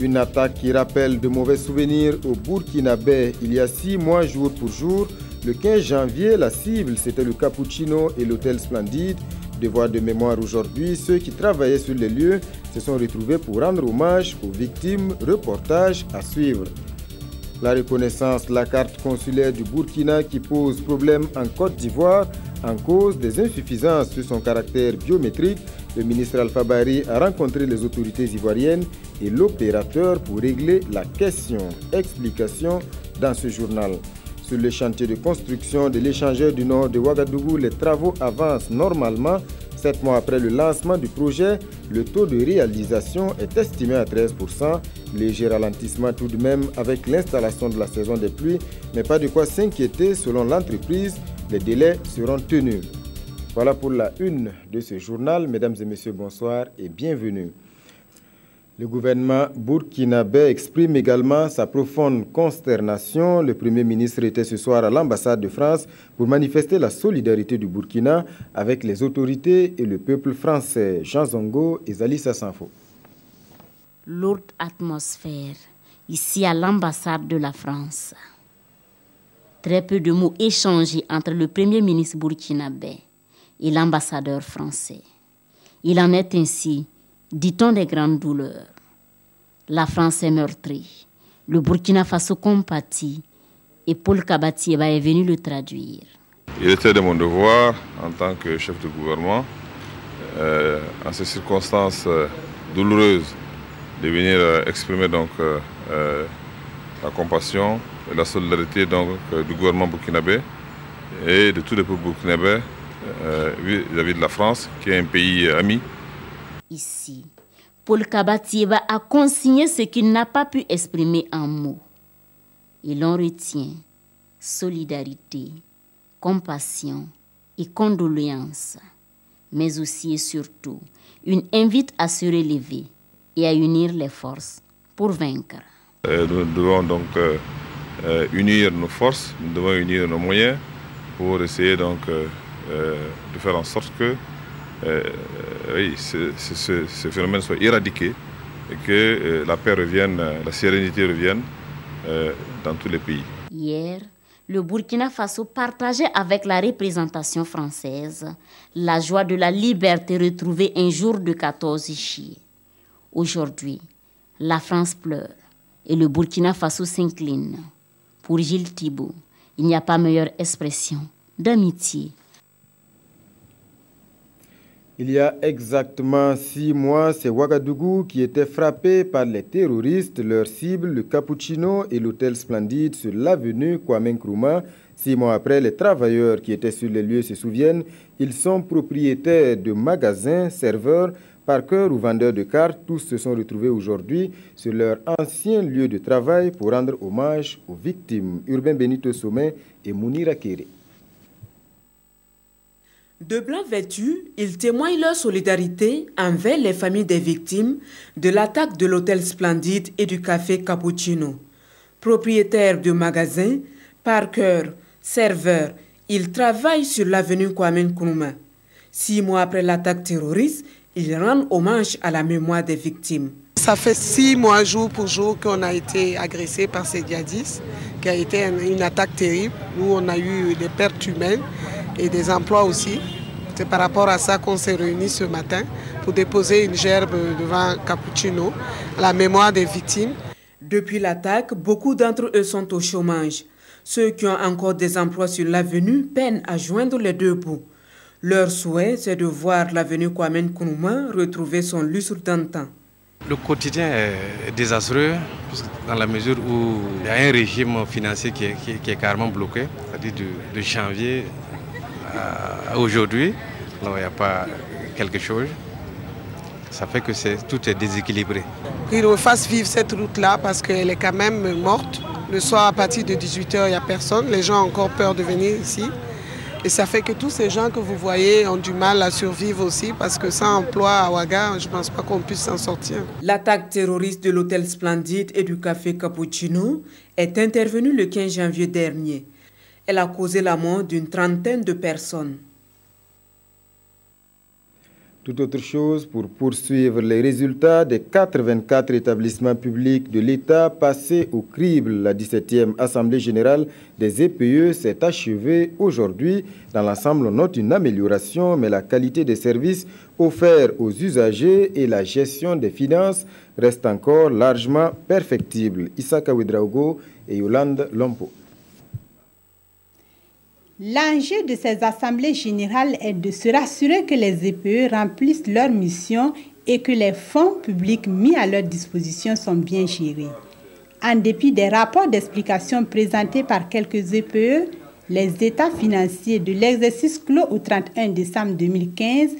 Une attaque qui rappelle de mauvais souvenirs au Burkinabé il y a 6 mois jour pour jour. Le 15 janvier, la cible, c'était le Cappuccino et l'hôtel Splendide. Devoir de mémoire aujourd'hui, ceux qui travaillaient sur les lieux se sont retrouvés pour rendre hommage aux victimes. Reportage à suivre. La reconnaissance de la carte consulaire du Burkina qui pose problème en Côte d'Ivoire en cause des insuffisances sur son caractère biométrique. Le ministre Alpha Bari a rencontré les autorités ivoiriennes et l'opérateur pour régler la question. Explication dans ce journal. Sur le chantier de construction de l'échangeur du nord de Ouagadougou, les travaux avancent normalement. 7 mois après le lancement du projet, le taux de réalisation est estimé à 13%. Léger ralentissement tout de même avec l'installation de la saison des pluies, mais pas de quoi s'inquiéter selon l'entreprise. Les délais seront tenus. Voilà pour la une de ce journal. Mesdames et messieurs, bonsoir et bienvenue. Le gouvernement burkinabé exprime également sa profonde consternation. Le Premier ministre était ce soir à l'ambassade de France pour manifester la solidarité du Burkina avec les autorités et le peuple français. Jean Zongo et Zalissa Sanfo. Lourde atmosphère ici à l'ambassade de la France. Très peu de mots échangés entre le Premier ministre burkinabé et l'ambassadeur français. Il en est ainsi, dit-on, des grandes douleurs. La France est meurtrie, le Burkina Faso compatit et Paul Kabatieba est venu le traduire. Il était de mon devoir en tant que chef de gouvernement, en ces circonstances douloureuses, de venir exprimer donc la compassion et la solidarité donc, du gouvernement burkinabé et de tous les peuples burkinabés vis-à-vis de la France, qui est un pays ami. Ici, Paul Kabatieba a consigné ce qu'il n'a pas pu exprimer en mots. Et l'on retient solidarité, compassion et condoléances, mais aussi et surtout une invite à se relever et à unir les forces pour vaincre. Nous devons donc unir nos forces, nous devons unir nos moyens pour essayer donc de faire en sorte que oui, ce phénomène soit éradiqué et que la paix revienne, la sérénité revienne dans tous les pays. Hier, le Burkina Faso partageait avec la représentation française la joie de la liberté retrouvée un jour de 14 juillet. Aujourd'hui, la France pleure et le Burkina Faso s'incline. Pour Gilles Thibault, il n'y a pas meilleure expression d'amitié. Il y a exactement 6 mois, c'est Ouagadougou qui était frappé par les terroristes. Leur cible, le Cappuccino et l'hôtel Splendide sur l'avenue Kwame Nkrumah. 6 mois après, les travailleurs qui étaient sur les lieux se souviennent. Ils sont propriétaires de magasins, serveurs, parkers ou vendeurs de cartes. Tous se sont retrouvés aujourd'hui sur leur ancien lieu de travail pour rendre hommage aux victimes. Urbain Benito Sommet et Mounira Kéré. De blanc vêtus, ils témoignent leur solidarité envers les familles des victimes de l'attaque de l'hôtel Splendide et du café Cappuccino. Propriétaires de magasins, parkers, serveurs, ils travaillent sur l'avenue Kwame Nkrumah. 6 mois après l'attaque terroriste, ils rendent hommage à la mémoire des victimes. Ça fait 6 mois jour pour jour qu'on a été agressé par ces djihadistes, qui a été une attaque terrible où on a eu des pertes humaines et des emplois aussi. C'est par rapport à ça qu'on s'est réunis ce matin pour déposer une gerbe devant Cappuccino à la mémoire des victimes. Depuis l'attaque, beaucoup d'entre eux sont au chômage. Ceux qui ont encore des emplois sur l'avenue peinent à joindre les deux bouts. Leur souhait, c'est de voir l'avenue Kwame Nkrumah retrouver son lustre d'antan. Le quotidien est désastreux dans la mesure où il y a un régime financier qui est carrément bloqué, c'est-à-dire de janvier à aujourd'hui, là il n'y a pas quelque chose. Ça fait que tout est déséquilibré. Qu'ils nous fassent vivre cette route-là parce qu'elle est quand même morte. Le soir à partir de 18h, il n'y a personne. Les gens ont encore peur de venir ici. Et ça fait que tous ces gens que vous voyez ont du mal à survivre aussi parce que sans emploi à Ouaga, je ne pense pas qu'on puisse s'en sortir. L'attaque terroriste de l'hôtel Splendide et du café Cappuccino est intervenue le 15 janvier dernier. Elle a causé la mort d'une trentaine de personnes. Tout autre chose pour poursuivre les résultats des 84 établissements publics de l'État passés au crible. La 17e Assemblée générale des EPE s'est achevée aujourd'hui. Dans l'ensemble, on note une amélioration, mais la qualité des services offerts aux usagers et la gestion des finances restent encore largement perfectibles. Issaka Ouedraogo et Yolande Lompo. L'enjeu de ces assemblées générales est de se rassurer que les EPE remplissent leur mission et que les fonds publics mis à leur disposition sont bien gérés. En dépit des rapports d'explication présentés par quelques EPE, les états financiers de l'exercice clos au 31 décembre 2015,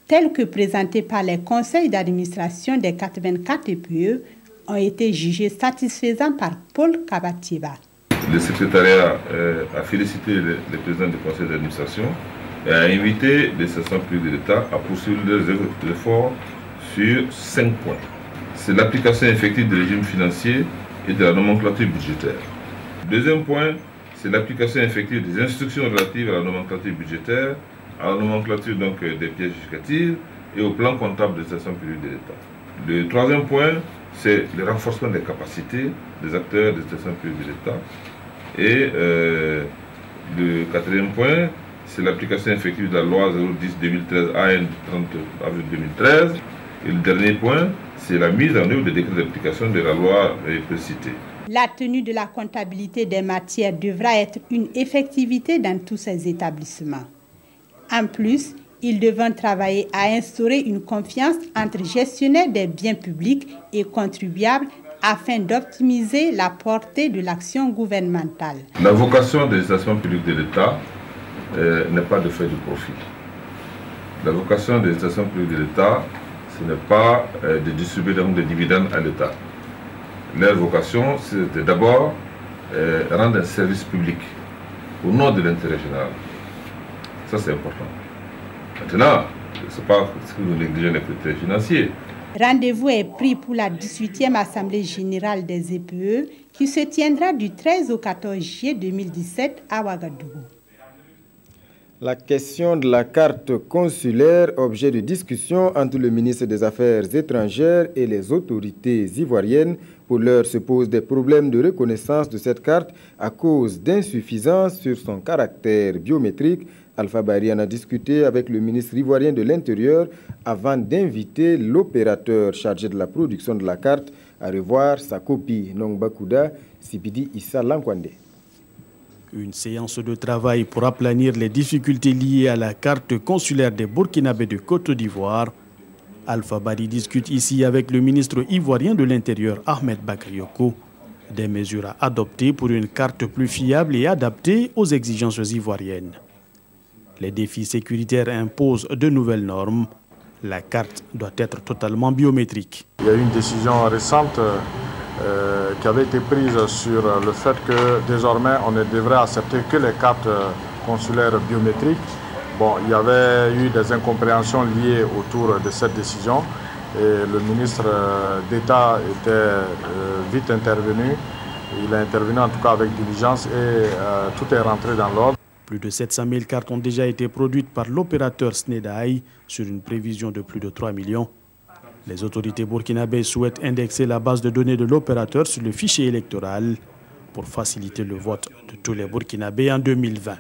tels que présentés par les conseils d'administration des 84 EPE, ont été jugés satisfaisants par Paul Kabatieba. Le secrétariat a félicité les présidents du conseil d'administration et a invité les institutions publiques de l'État à poursuivre leurs efforts sur 5 points. C'est l'application effective du régime financier et de la nomenclature budgétaire. Deuxième point, c'est l'application effective des instructions relatives à la nomenclature budgétaire, à la nomenclature donc, des pièces justificatives et au plan comptable des institutions publiques de l'État. Le troisième point, c'est le renforcement des capacités des acteurs des institutions publiques de l'État. Et le quatrième point, c'est l'application effective de la loi 010-2013 AN 30 avril 2013. Et le dernier point, c'est la mise en œuvre des décrets d'application de la loi précitée. La tenue de la comptabilité des matières devra être une effectivité dans tous ces établissements. En plus, ils devront travailler à instaurer une confiance entre gestionnaires des biens publics et contribuables afin d'optimiser la portée de l'action gouvernementale. La vocation des établissements publics de l'État n'est pas de faire du profit. La vocation des établissements publics de l'État, ce n'est pas de distribuer des dividendes à l'État. Leur vocation, c'est d'abord rendre un service public au nom de l'intérêt général. Ça, c'est important. Maintenant, ce n'est pas ce que nous négligeons les critères financiers. Rendez-vous est pris pour la 18e Assemblée générale des EPE qui se tiendra du 13 au 14 juillet 2017 à Ouagadougou. La question de la carte consulaire, objet de discussion entre le ministre des Affaires étrangères et les autorités ivoiriennes. Pour l'heure, se posent des problèmes de reconnaissance de cette carte à cause d'insuffisances sur son caractère biométrique. Alpha Bari en a discuté avec le ministre ivoirien de l'Intérieur avant d'inviter l'opérateur chargé de la production de la carte à revoir sa copie. Nongba Kouda, Sipidi Issa Lankwande. Une séance de travail pour aplanir les difficultés liées à la carte consulaire des Burkinabés de Côte d'Ivoire. Alpha Bari discute ici avec le ministre ivoirien de l'Intérieur, Ahmed Bakayoko, des mesures à adopter pour une carte plus fiable et adaptée aux exigences ivoiriennes. Les défis sécuritaires imposent de nouvelles normes. La carte doit être totalement biométrique. Il y a eu une décision récente qui avait été prise sur le fait que désormais on ne devrait accepter que les cartes consulaires biométriques. Bon, il y avait eu des incompréhensions liées autour de cette décision et le ministre d'État était vite intervenu. Il a intervenu en tout cas avec diligence et tout est rentré dans l'ordre. Plus de 700 000 cartes ont déjà été produites par l'opérateur SNEDAI sur une prévision de plus de 3 millions. Les autorités burkinabées souhaitent indexer la base de données de l'opérateur sur le fichier électoral pour faciliter le vote de tous les Burkinabés en 2020.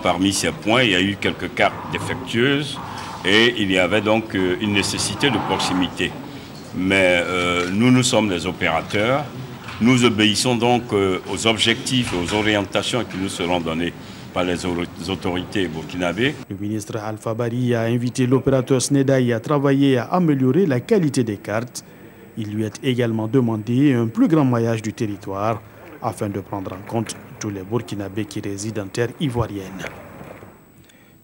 Parmi ces points, il y a eu quelques cartes défectueuses et il y avait donc une nécessité de proximité. Mais nous sommes des opérateurs. Nous obéissons donc aux objectifs et aux orientations qui nous seront données par les autorités burkinabées. Le ministre Alpha Bari a invité l'opérateur SNEDAI à travailler à améliorer la qualité des cartes. Il lui a également demandé un plus grand maillage du territoire afin de prendre en compte tous les Burkinabés qui résident en terre ivoirienne.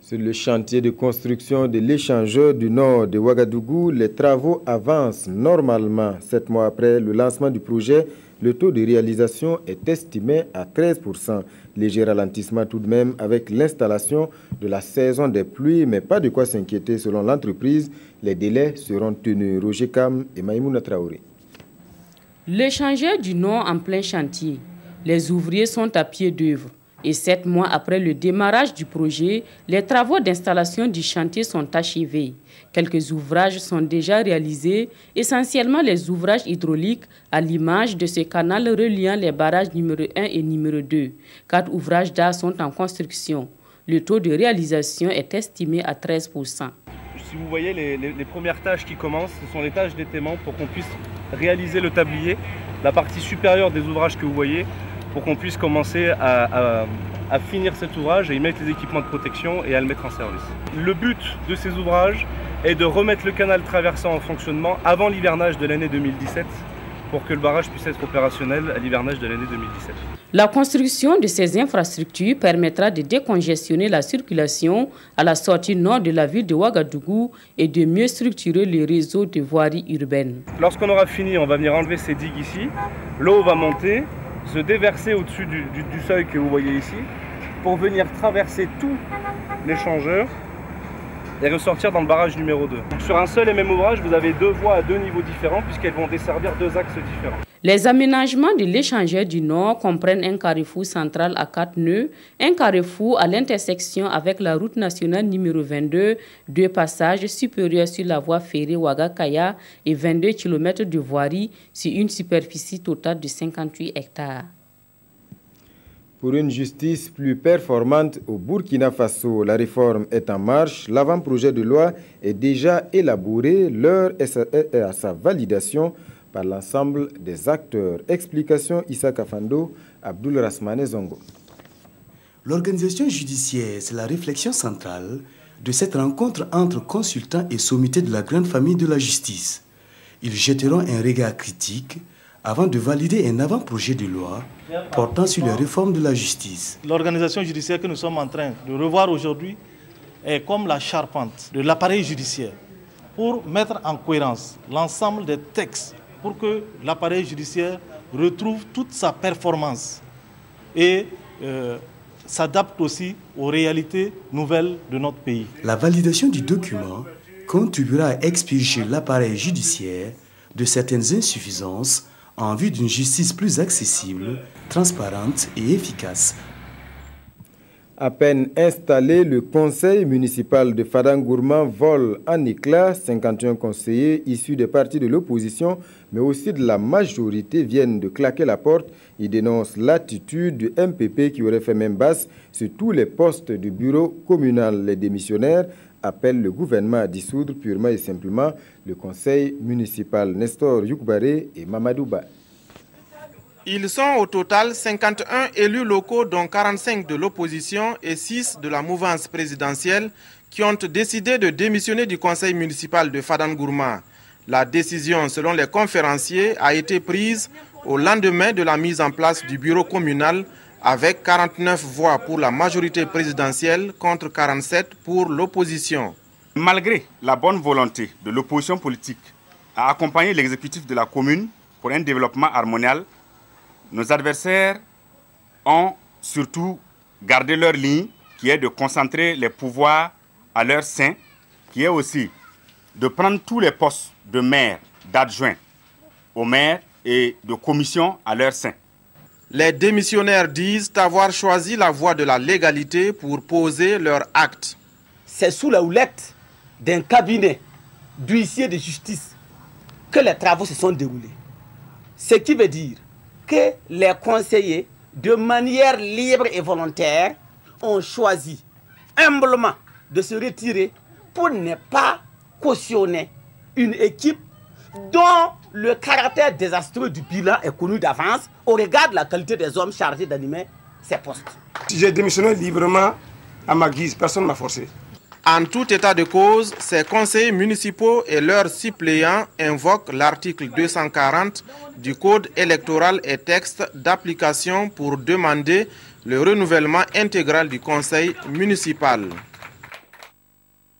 Sur le chantier de construction de l'échangeur du nord de Ouagadougou, les travaux avancent normalement. 7 mois après le lancement du projet, le taux de réalisation est estimé à 13%. Léger ralentissement tout de même avec l'installation de la saison des pluies, mais pas de quoi s'inquiéter selon l'entreprise. Les délais seront tenus. Roger Kam et Maïmouna Traoré. L'échangeur du Nord en plein chantier. Les ouvriers sont à pied d'œuvre. Et 7 mois après le démarrage du projet, les travaux d'installation du chantier sont achevés. Quelques ouvrages sont déjà réalisés, essentiellement les ouvrages hydrauliques à l'image de ce canal reliant les barrages numéro 1 et numéro 2. 4 ouvrages d'art sont en construction. Le taux de réalisation est estimé à 13%. Si vous voyez les premières tâches qui commencent, ce sont les tâches d'étaiement pour qu'on puisse réaliser le tablier, la partie supérieure des ouvrages que vous voyez, pour qu'on puisse commencer à finir cet ouvrage et y mettre les équipements de protection et à le mettre en service. Le but de ces ouvrages est de remettre le canal traversant en fonctionnement avant l'hivernage de l'année 2017 pour que le barrage puisse être opérationnel à l'hivernage de l'année 2017. La construction de ces infrastructures permettra de décongestionner la circulation à la sortie nord de la ville de Ouagadougou et de mieux structurer le réseau de voiries urbaines. Lorsqu'on aura fini, on va venir enlever ces digues ici. L'eau va monter, se déverser au-dessus du seuil que vous voyez ici pour venir traverser tous l'échangeur et ressortir dans le barrage numéro 2. Donc sur un seul et même ouvrage, vous avez 2 voies à 2 niveaux différents puisqu'elles vont desservir 2 axes différents. Les aménagements de l'échangeur du Nord comprennent un carrefour central à 4 nœuds, un carrefour à l'intersection avec la route nationale numéro 22, 2 passages supérieurs sur la voie ferrée Ouaga-Kaya et 22 km de voirie sur une superficie totale de 58 hectares. Pour une justice plus performante au Burkina Faso, la réforme est en marche. L'avant-projet de loi est déjà élaboré. L'heure est à sa validation par l'ensemble des acteurs. Explication Issa Kafando, Abdul Rasmane Zongo. L'organisation judiciaire, c'est la réflexion centrale de cette rencontre entre consultants et sommités de la grande famille de la justice. Ils jetteront un regard critique avant de valider un avant-projet de loi portant sur les réformes de la justice. L'organisation judiciaire que nous sommes en train de revoir aujourd'hui est comme la charpente de l'appareil judiciaire pour mettre en cohérence l'ensemble des textes pour que l'appareil judiciaire retrouve toute sa performance et s'adapte aussi aux réalités nouvelles de notre pays. La validation du document contribuera à expurger l'appareil judiciaire de certaines insuffisances en vue d'une justice plus accessible, transparente et efficace. À peine installé, le conseil municipal de Fadangourma vole en éclats. 51 conseillers issus des partis de l'opposition, mais aussi de la majorité, viennent de claquer la porte. Ils dénoncent l'attitude du MPP qui aurait fait main basse sur tous les postes du bureau communal. Les démissionnaires appellent le gouvernement à dissoudre purement et simplement le conseil municipal. Nestor Youkbaré et Mamadou Ba. Ils sont au total 51 élus locaux, dont 45 de l'opposition et 6 de la mouvance présidentielle, qui ont décidé de démissionner du conseil municipal de Fadangourma. La décision, selon les conférenciers, a été prise au lendemain de la mise en place du bureau communal avec 49 voix pour la majorité présidentielle contre 47 pour l'opposition. Malgré la bonne volonté de l'opposition politique à accompagner l'exécutif de la commune pour un développement harmonial, nos adversaires ont surtout gardé leur ligne, qui est de concentrer les pouvoirs à leur sein, qui est aussi de prendre tous les postes de maire, d'adjoint au maire et de commission à leur sein. Les démissionnaires disent avoir choisi la voie de la légalité pour poser leur acte. C'est sous la houlette d'un cabinet d'huissier de justice que les travaux se sont déroulés. Ce qui veut dire que les conseillers, de manière libre et volontaire, ont choisi humblement de se retirer pour ne pas cautionner une équipe dont le caractère désastreux du bilan est connu d'avance au regard de la qualité des hommes chargés d'animer ces postes. J'ai démissionné librement à ma guise, personne ne m'a forcé. En tout état de cause, ces conseillers municipaux et leurs suppléants invoquent l'article 240 du Code électoral et texte d'application pour demander le renouvellement intégral du conseil municipal.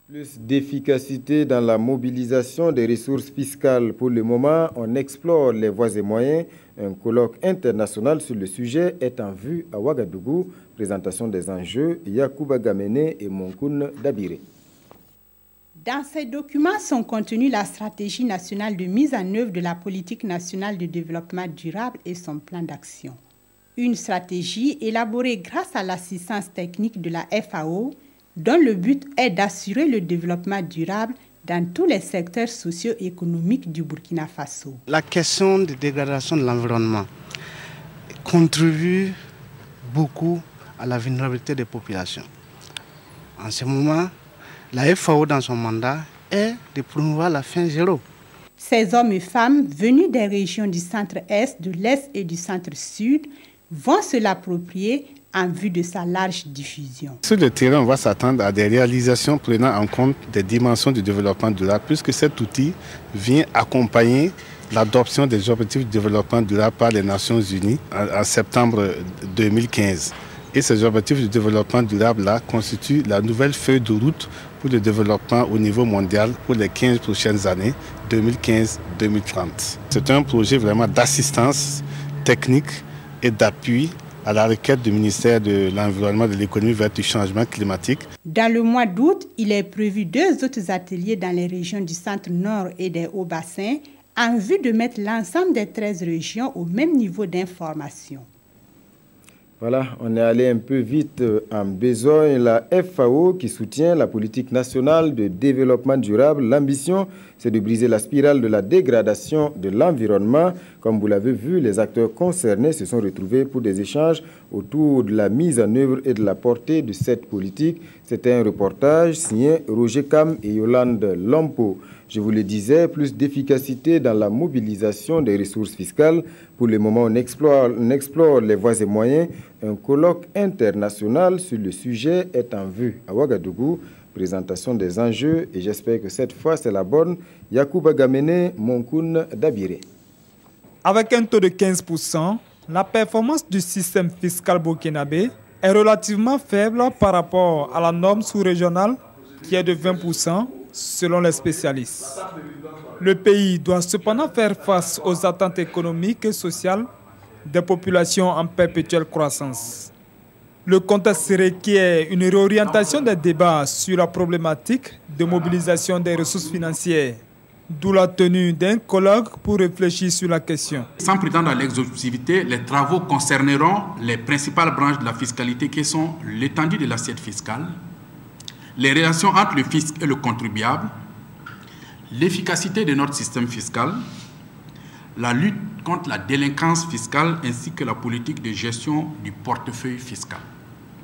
Plus d'efficacité dans la mobilisation des ressources fiscales. Pour le moment, on explore les voies et moyens. Un colloque international sur le sujet est en vue à Ouagadougou. Présentation des enjeux, Yacouba Gamene et Monkoun Dabiré. Dans ces documents sont contenus la stratégie nationale de mise en œuvre de la politique nationale de développement durable et son plan d'action. une stratégie élaborée grâce à l'assistance technique de la FAO, dont le but est d'assurer le développement durable dans tous les secteurs socio-économiques du Burkina Faso. La question de dégradation de l'environnement contribue beaucoup à la vulnérabilité des populations. En ce moment, la FAO dans son mandat est de promouvoir la fin zéro. Ces hommes et femmes venus des régions du centre-est, de l'est et du centre-sud vont se l'approprier en vue de sa large diffusion. Sur le terrain, on va s'attendre à des réalisations prenant en compte des dimensions du développement durable, puisque cet outil vient accompagner l'adoption des objectifs de développement durable par les Nations Unies en septembre 2015. Et ces objectifs de développement durable-là constituent la nouvelle feuille de route pour le développement au niveau mondial pour les 15 prochaines années, 2015-2030. C'est un projet vraiment d'assistance technique et d'appui à la requête du ministère de l'Environnement et de l'Économie verte du changement climatique. Dans le mois d'août, il est prévu 2 autres ateliers dans les régions du centre-nord et des hauts-bassins en vue de mettre l'ensemble des 13 régions au même niveau d'information. Voilà, on est allé un peu vite en besogne. La FAO qui soutient la politique nationale de développement durable. L'ambition, c'est de briser la spirale de la dégradation de l'environnement. Comme vous l'avez vu, les acteurs concernés se sont retrouvés pour des échanges autour de la mise en œuvre et de la portée de cette politique. C'était un reportage signé Roger Cam et Yolande Lampo. Je vous le disais, plus d'efficacité dans la mobilisation des ressources fiscales. Pour le moment, on explore les voies et moyens. Un colloque international sur le sujet est en vue à Ouagadougou. Présentation des enjeux et j'espère que cette fois c'est la bonne. Yacouba Gamene, Monkoun Dabire. Avec un taux de 15%, la performance du système fiscal burkinabé est relativement faible par rapport à la norme sous-régionale qui est de 20%. Selon les spécialistes. Le pays doit cependant faire face aux attentes économiques et sociales des populations en perpétuelle croissance. Le contexte requiert une réorientation des débats sur la problématique de mobilisation des ressources financières, d'où la tenue d'un colloque pour réfléchir sur la question. Sans prétendre à l'exhaustivité, les travaux concerneront les principales branches de la fiscalité qui sont l'étendue de l'assiette fiscale, les relations entre le fisc et le contribuable, l'efficacité de notre système fiscal, la lutte contre la délinquance fiscale ainsi que la politique de gestion du portefeuille fiscal.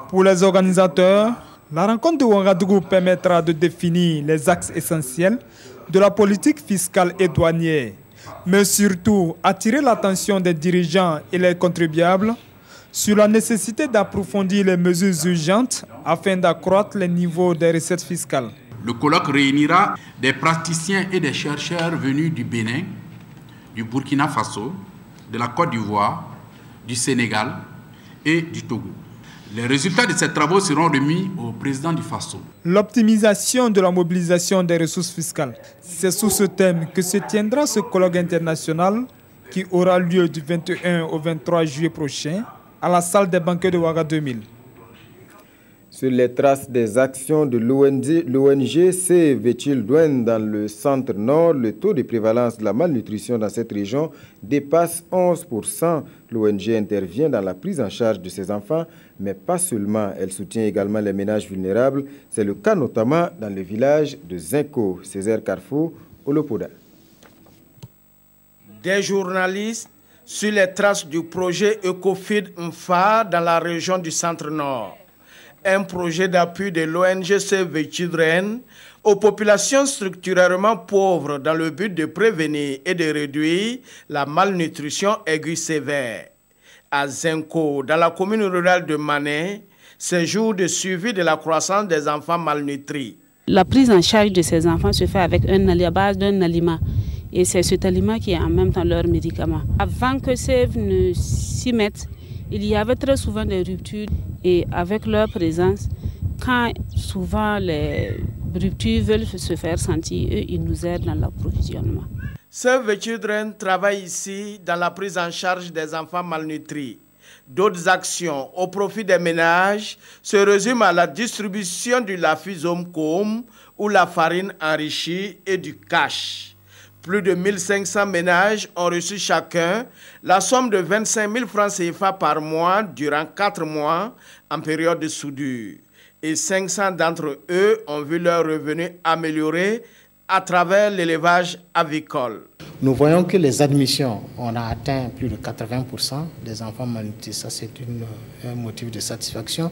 Pour les organisateurs, la rencontre de Ouagadougou permettra de définir les axes essentiels de la politique fiscale et douanière, mais surtout attirer l'attention des dirigeants et les contribuables sur la nécessité d'approfondir les mesures urgentes afin d'accroître les niveaux des recettes fiscales. Le colloque réunira des praticiens et des chercheurs venus du Bénin, du Burkina Faso, de la Côte d'Ivoire, du Sénégal et du Togo. Les résultats de ces travaux seront remis au président du Faso. L'optimisation de la mobilisation des ressources fiscales. C'est sous ce thème que se tiendra ce colloque international qui aura lieu du 21 au 23 juillet prochain à la salle des banquets de Ouaga 2000. Sur les traces des actions de l'ONG Save Children dans le centre-nord, le taux de prévalence de la malnutrition dans cette région dépasse 11%. L'ONG intervient dans la prise en charge de ces enfants, mais pas seulement. Elle soutient également les ménages vulnérables. C'est le cas notamment dans le village de Zinko. Césaire Carrefour, Olopoda. Des journalistes sur les traces du projet EcoFeed Mfa dans la région du centre-nord. Un projet d'appui de l'ONG Save Children aux populations structurellement pauvres dans le but de prévenir et de réduire la malnutrition aiguë sévère. À Zinko, dans la commune rurale de Mané, ces jours de suivi de la croissance des enfants malnutris. La prise en charge de ces enfants se fait avec la base d'un aliment. Et c'est cet aliment qui est en même temps leur médicament. Avant que Save ne s'y mette, il y avait très souvent des ruptures. Et avec leur présence, quand souvent les ruptures veulent se faire sentir, eux, ils nous aident dans l'approvisionnement. Save Children travaille ici dans la prise en charge des enfants malnutris. D'autres actions au profit des ménages se résument à la distribution du lafisome com ou la farine enrichie et du cash. Plus de 1500 ménages ont reçu chacun la somme de 25 000 francs CFA par mois durant 4 mois en période de soudure. Et 500 d'entre eux ont vu leurs revenus améliorés à travers l'élevage avicole. Nous voyons que les admissions, on a atteint plus de 80% des enfants malnutris. Ça, c'est un motif de satisfaction.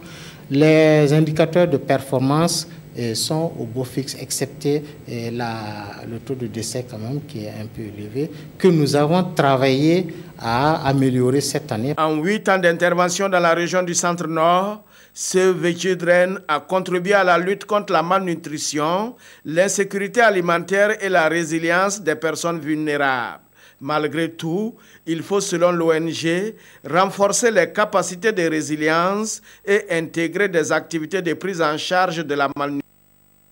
Les indicateurs de performance sont au beau fixe, excepté le taux de décès quand même qui est un peu élevé, que nous avons travaillé à améliorer cette année. En 8 ans d'intervention dans la région du Centre-Nord, Save the Children a contribué à la lutte contre la malnutrition, l'insécurité alimentaire et la résilience des personnes vulnérables. Malgré tout, il faut, selon l'ONG, renforcer les capacités de résilience et intégrer des activités de prise en charge de la malnutrition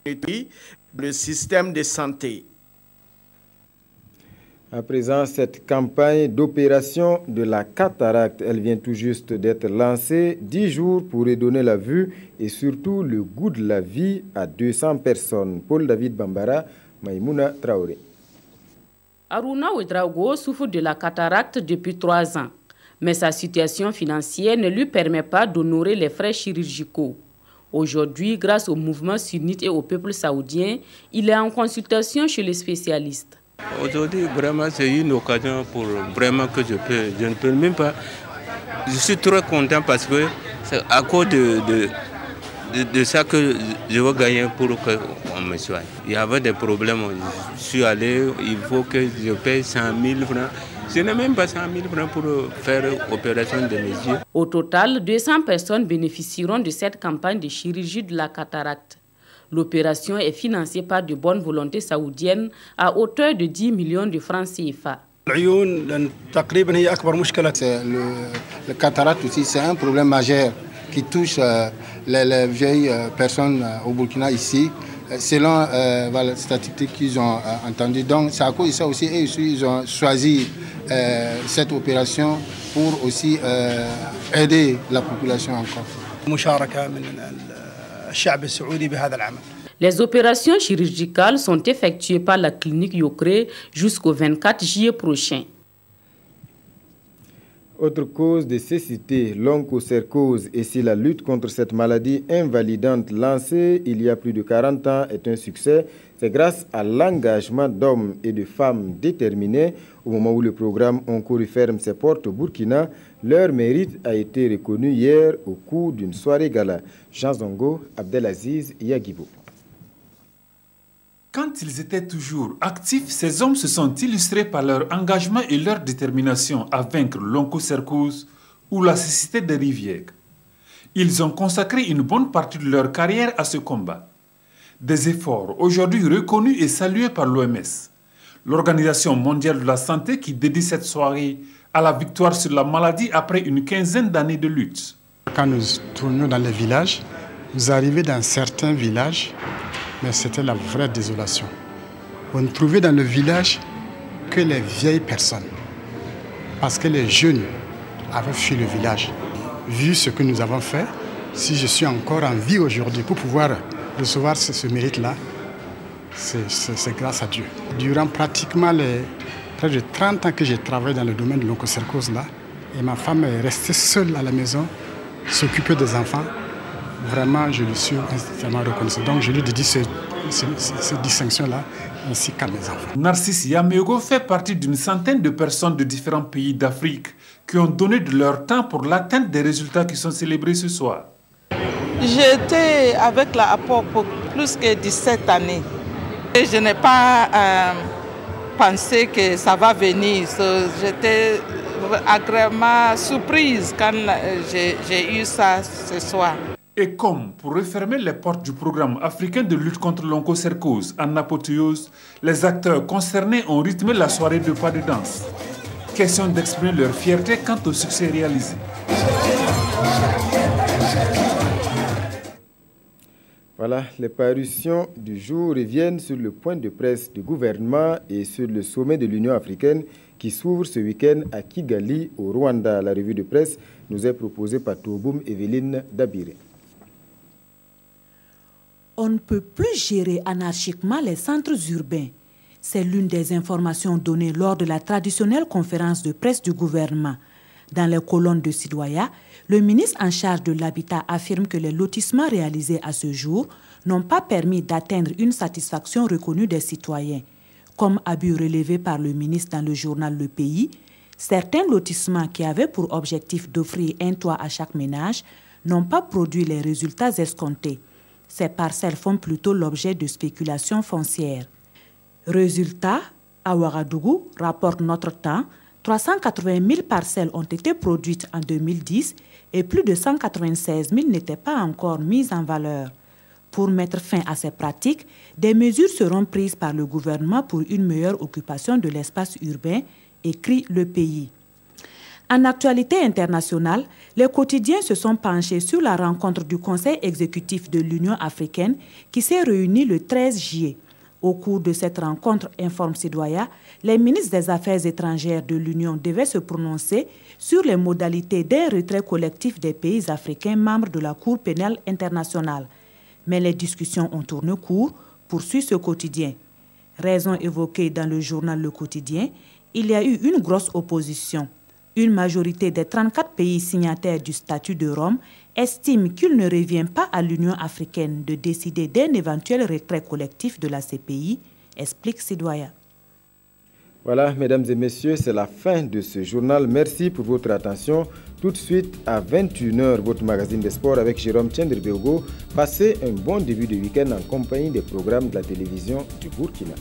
dans le système de santé. À présent, cette campagne d'opération de la cataracte, elle vient tout juste d'être lancée. 10 jours pour redonner la vue et surtout le goût de la vie à 200 personnes. Paul David Bambara, Maïmouna Traoré. Aruna Ouedraogo souffre de la cataracte depuis 3 ans, mais sa situation financière ne lui permet pas d'honorer les frais chirurgicaux. Aujourd'hui, grâce au mouvement sunnite et au peuple saoudien, il est en consultation chez les spécialistes. Aujourd'hui, vraiment, c'est une occasion pour vraiment que je ne peux même pas. Je suis très content parce que c'est à cause de ça que je veux gagner pour qu'on me soigne. Il y avait des problèmes. Je suis allé, il faut que je paye 100 000 francs. Je n'ai même pas 100 000 francs pour faire l'opération de mes yeux. Au total, 200 personnes bénéficieront de cette campagne de chirurgie de la cataracte. L'opération est financée par de bonnes volontés saoudiennes à hauteur de 10 millions de francs CFA. Le cataracte aussi, c'est un problème majeur qui touche les vieilles personnes au Burkina ici. Selon les statistiques qu'ils ont entendues. Donc c'est à cause de ça aussi, et ils ont choisi cette opération pour aussi aider la population encore. Les opérations chirurgicales sont effectuées par la clinique Yocré jusqu'au 24 juillet prochain. Autre cause de cécité, l'onchocercose, et si la lutte contre cette maladie invalidante lancée il y a plus de 40 ans est un succès, c'est grâce à l'engagement d'hommes et de femmes déterminés. Au moment où le programme Onco referme ses portes au Burkina, leur mérite a été reconnu hier au cours d'une soirée gala. Jean Zongo, Abdelaziz Yagibo. Quand ils étaient toujours actifs, ces hommes se sont illustrés par leur engagement et leur détermination à vaincre l'onchocercose ou la cécité des rivières. Ils ont consacré une bonne partie de leur carrière à ce combat. Des efforts aujourd'hui reconnus et salués par l'OMS, l'Organisation mondiale de la santé qui dédie cette soirée à la victoire sur la maladie après une quinzaine d'années de lutte. Quand nous tournions dans les villages, nous arrivions dans certains villages, mais c'était la vraie désolation. On ne trouvait dans le village que les vieilles personnes, parce que les jeunes avaient fui le village. Vu ce que nous avons fait, si je suis encore en vie aujourd'hui pour pouvoir recevoir ce mérite-là, c'est grâce à Dieu. Durant pratiquement près de 30 ans que j'ai travaillé dans le domaine de l'onchocercose-là, et ma femme est restée seule à la maison, s'occuper des enfants, vraiment, je lui suis extrêmement reconnaissant. Donc, je lui dédie cette distinction-là, ainsi qu'à mes enfants. Narcisse Yamego fait partie d'une centaine de personnes de différents pays d'Afrique qui ont donné de leur temps pour l'atteinte des résultats qui sont célébrés ce soir. J'étais avec la APO pour plus que 17 années. Et je n'ai pas pensé que ça va venir. J'étais agréablement surprise quand j'ai eu ça ce soir. Et comme pour refermer les portes du programme africain de lutte contre l'onchocercose en apothéose, les acteurs concernés ont rythmé la soirée de pas de danse. Question d'exprimer leur fierté quant au succès réalisé. Voilà, les parutions du jour reviennent sur le point de presse du gouvernement et sur le sommet de l'Union africaine qui s'ouvre ce week-end à Kigali, au Rwanda. La revue de presse nous est proposée par Touboum Evelyne Dabiré. On ne peut plus gérer anarchiquement les centres urbains. C'est l'une des informations données lors de la traditionnelle conférence de presse du gouvernement. Dans les colonnes de Sidoya, le ministre en charge de l'habitat affirme que les lotissements réalisés à ce jour n'ont pas permis d'atteindre une satisfaction reconnue des citoyens. Comme abus relevé par le ministre dans le journal Le Pays, certains lotissements qui avaient pour objectif d'offrir un toit à chaque ménage n'ont pas produit les résultats escomptés. Ces parcelles font plutôt l'objet de spéculations foncières. Résultat, à Ouagadougou, rapporte Notre Temps, 380 000 parcelles ont été produites en 2010 et plus de 196 000 n'étaient pas encore mises en valeur. Pour mettre fin à ces pratiques, des mesures seront prises par le gouvernement pour une meilleure occupation de l'espace urbain, écrit Le Pays. En actualité internationale, les quotidiens se sont penchés sur la rencontre du Conseil exécutif de l'Union africaine qui s'est réunie le 13 juillet. Au cours de cette rencontre, informe Sidoya, les ministres des Affaires étrangères de l'Union devaient se prononcer sur les modalités d'un retrait collectif des pays africains membres de la Cour pénale internationale. Mais les discussions ont tourné court, poursuit ce quotidien. Raison évoquée dans le journal Le Quotidien, il y a eu une grosse opposition. Une majorité des 34 pays signataires du statut de Rome estime qu'il ne revient pas à l'Union africaine de décider d'un éventuel retrait collectif de la CPI, explique Sidoya. Voilà, mesdames et messieurs, c'est la fin de ce journal. Merci pour votre attention. Tout de suite, à 21h, votre magazine des sports avec Jérôme Tchendrbeogo. Passez un bon début de week-end en compagnie des programmes de la télévision du Burkina.